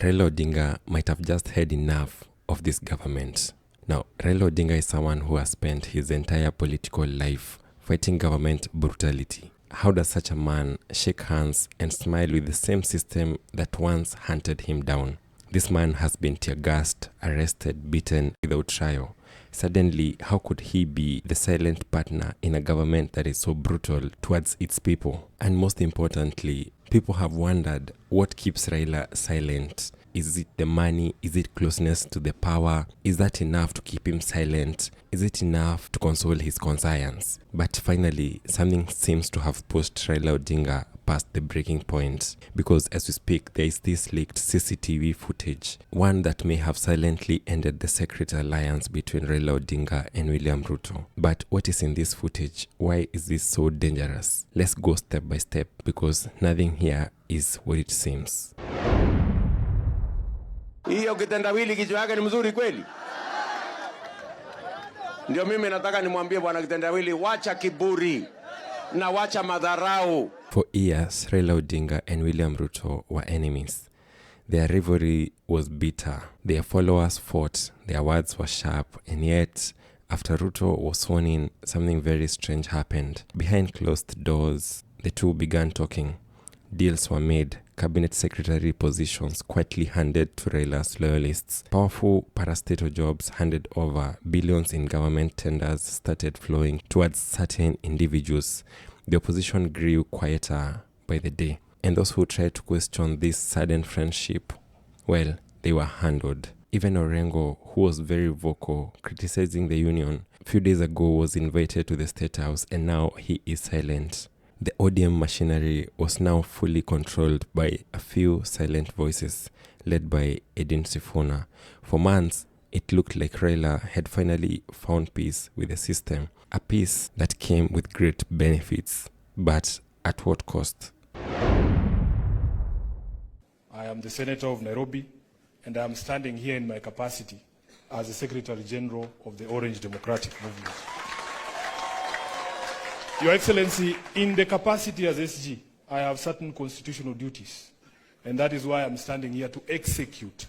Raila Odinga might have just had enough of this government. Now, Raila Odinga is someone who has spent his entire political life fighting government brutality. How does such a man shake hands and smile with the same system that once hunted him down? This man has been tear-gassed, arrested, beaten without trial. Suddenly, how could he be the silent partner in a government that is so brutal towards its people? And most importantly, people have wondered what keeps Raila silent. Is it the money? Is it closeness to the power? Is that enough to keep him silent? Is it enough to console his conscience? But finally, something seems to have pushed Raila Odinga past the breaking point, because as we speak, there is this leaked CCTV footage, one that may have silently ended the secret alliance between Raila Odinga and William Ruto. But what is in this footage? Why is this so dangerous? Let's go step by step, because nothing here is what it seems. Hiyo kitendawili kichwa yake ni mzuri kweli? Ndio mimi nataka nimwambie bwana kitendawili, wacha kiburi na wacha madharau. For years, Raila Odinga and William Ruto were enemies. Their rivalry was bitter. Their followers fought, their words were sharp, and yet, after Ruto was sworn in, something very strange happened. Behind closed doors, the two began talking. Deals were made, cabinet secretary positions quietly handed to Raila's loyalists. Powerful parastatal jobs handed over. Billions in government tenders started flowing towards certain individuals. The opposition grew quieter by the day. And those who tried to question this sudden friendship, well, they were handled. Even Orengo, who was very vocal, criticizing the union, a few days ago was invited to the State House, and now he is silent. The ODM machinery was now fully controlled by a few silent voices, led by Edwin Sifuna. For months, it looked like Raila had finally found peace with the system, a peace that came with great benefits, but at what cost? I am the Senator of Nairobi, and I am standing here in my capacity as the Secretary General of the Orange Democratic Movement. Your Excellency, in the capacity as SG, I have certain constitutional duties, and that is why I'm standing here to execute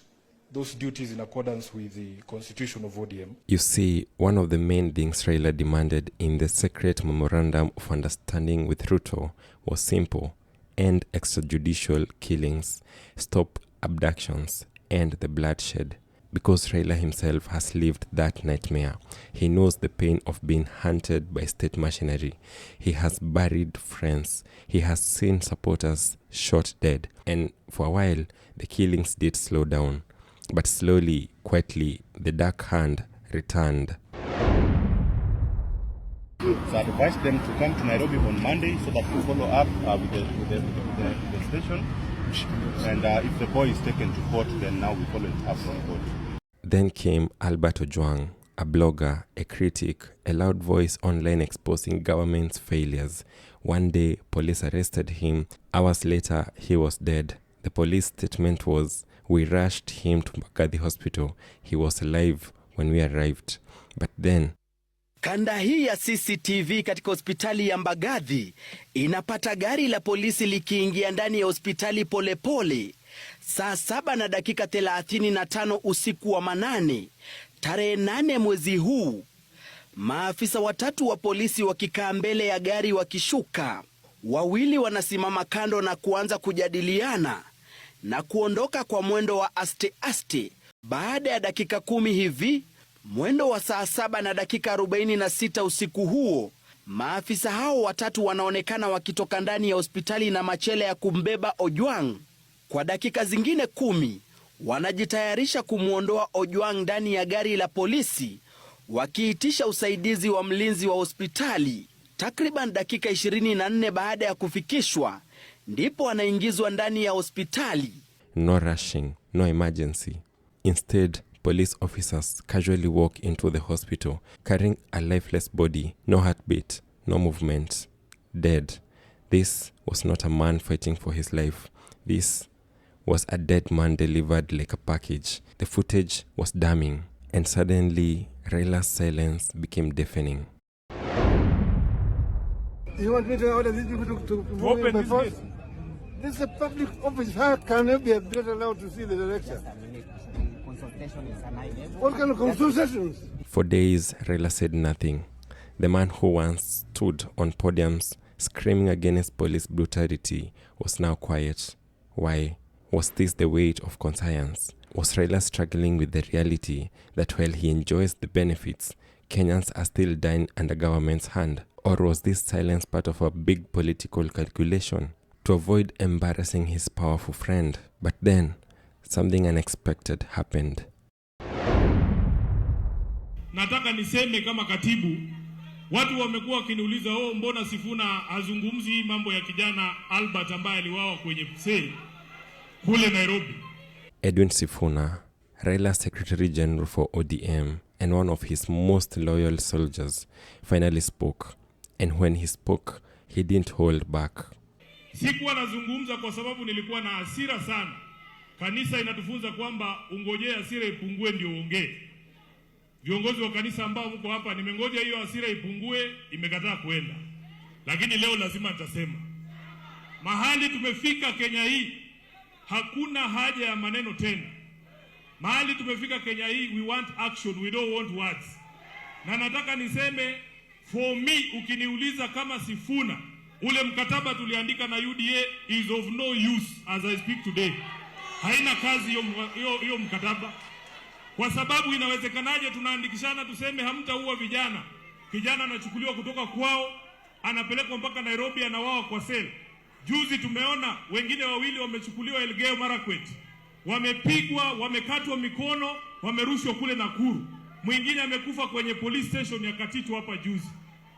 those duties in accordance with the Constitution of ODM. You see, one of the main things Raila demanded in the secret memorandum of understanding with Ruto was simple: end extrajudicial killings, stop abductions, end the bloodshed. Because Raila himself has lived that nightmare. He knows the pain of being hunted by state machinery. He has buried friends. He has seen supporters shot dead. And for a while, the killings did slow down. But slowly, quietly, the dark hand returned. So I advised them to come to Nairobi on Monday so that we follow up with the station. And if the boy is taken to court, then now we follow it up from court. Then came Alberto Jang, a blogger, a critic, a loud voice online exposing government's failures. One day, police arrested him. Hours later, he was dead. The police statement was, "We rushed him to Mbagathi Hospital. He was alive when we arrived." But then, kanda hii ya CCTV katika hospitali ya Mbagathi inapata gari la polisi likiingia ndani ya hospitali polepole. Saa 7:35 usiku wa manane, tarehe 8 mwezi huu, maafisa watatu wa polisi wakikaa mbele ya gari wakishuka. Wawili wanasimama kando na kuanza kujadiliana na kuondoka kwa mwendo wa aste. Baada ya dakika 10 hivi, mwendo wa saa 7:46 usiku huo, maafisa hao watatu wanaonekana wakitoka ndani ya hospitali na machela ya kumbeba Ojwang. Kwa dakika zingine 10, wanajitayarisha kumwondoa Ojwang ndani ya gari la polisi, wakiitisha usaidizi wa mlinzi wa hospitali. Takriban dakika 24 baada ya kufikishwa, ndipo anaingizwa ndani ya hospitali. No rushing, no emergency. Instead, police officers casually walk into the hospital, carrying a lifeless body, no heartbeat, no movement, dead. This was not a man fighting for his life. This was a dead man delivered like a package. The footage was damning, and suddenly, Raila's silence became deafening. You want me to order these people to open this case? This is a public office. How can I be not allowed to see the director? What kind of consultations? For days, Raila said nothing. The man who once stood on podiums screaming against police brutality was now quiet. Why? Was this the weight of conscience? Was Raila struggling with the reality that while he enjoys the benefits, Kenyans are still dying under government's hand? Or was this silence part of a big political calculation to avoid embarrassing his powerful friend? But then, something unexpected happened. Nataka niseme kama katibu, watu wamekuwa wakiniuliza, mbona Sifuna hazungumzi mambo ya kijana Albert ambaye aliwawa kwenye psei kule Nairobi? Edwin Sifuna, Raila's Secretary General for ODM and one of his most loyal soldiers, finally spoke. And when he spoke, he didn't hold back. Sikuwa nazungumza kwa sababu nilikuwa na hasira sana. Kanisa inatufunza kwamba ungojee hasira ipungue ndio uongee. Viongozi wa kanisa ambao mko hapa, nimengoja hiyo hasira ipungue, imekataa kwenda. Lakini leo lazima nitasema. Mahali tumefika Kenya hii, hakuna haja ya maneno tena. Mahali tumefika Kenya hii, we want action, we don't want words. Na nataka niseme, for me, ukiniuliza kama Sifuna, ule mkataba tuliandika na UDA is of no use as I speak today. Haina kazi hiyo mkataba. Kwa sababu inawezekanaje tunaandikishana tuseme hamtaua vijana. Kijana anachukuliwa kutoka kwao, anapelekwa mpaka Nairobi, anawawa kwa sel. Juzi tumeona wengine wawili wamechukuliwa Elgeyo Marakwet. Wamepigwa, wamekatwa mikono, wamerushwa kule Nakuru. Mwingine amekufa kwenye police station ya Katitu hapa juzi.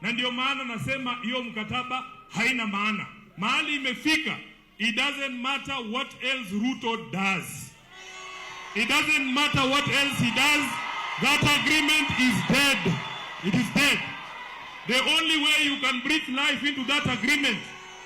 Na ndio maana nasema hiyo mkataba haina maana. Mahali imefika, it doesn't matter what else Ruto does. It doesn't matter what else he does. That agreement is dead. It is dead. The only way you can breathe life into that agreement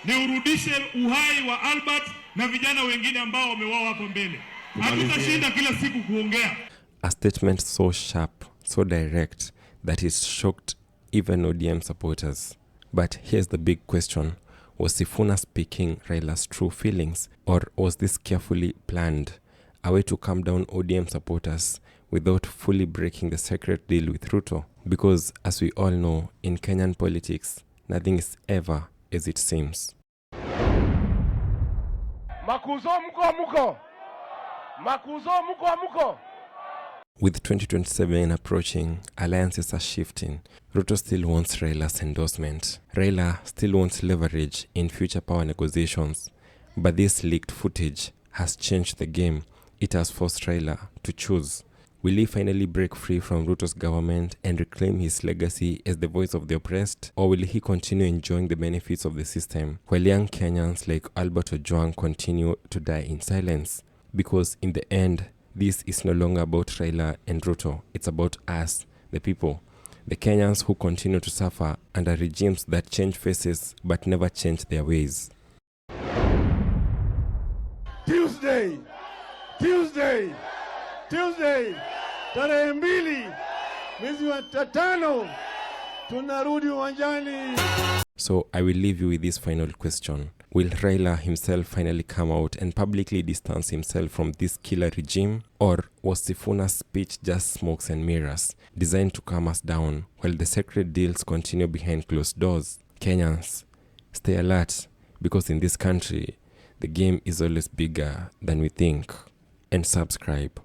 ni urudishe uhai wa Albert na vijana wengine ambao wameuawa hapo mbele. Hatutashinda kila siku kuongea. A statement so sharp, so direct that it shocked even ODM supporters. But here's the big question. Was Sifuna speaking Raila's true feelings, or was this carefully planned? A way to calm down ODM supporters without fully breaking the secret deal with Ruto? Because as we all know, in Kenyan politics, nothing is ever as it seems. Makuzo mko. Makuzo mko. With 2027 approaching, alliances are shifting. Ruto still wants Raila's endorsement. Raila still wants leverage in future power negotiations. But this leaked footage has changed the game. It has forced Raila to choose. Will he finally break free from Ruto's government and reclaim his legacy as the voice of the oppressed? Or will he continue enjoying the benefits of the system while young Kenyans like Alberto Jang continue to die in silence? Because in the end, this is no longer about Raila and Ruto. It's about us, the people. The Kenyans who continue to suffer under regimes that change faces but never change their ways. Tuesday, tarehe 2 mwezi wa 5 tunarudi uwanjani. So I will leave you with this final question. Will Raila himself finally come out and publicly distance himself from this killer regime? Or was Sifuna's speech just smokes and mirrors, designed to calm us down while the secret deals continue behind closed doors? Kenyans, stay alert, because in this country, the game is always bigger than we think. And subscribe.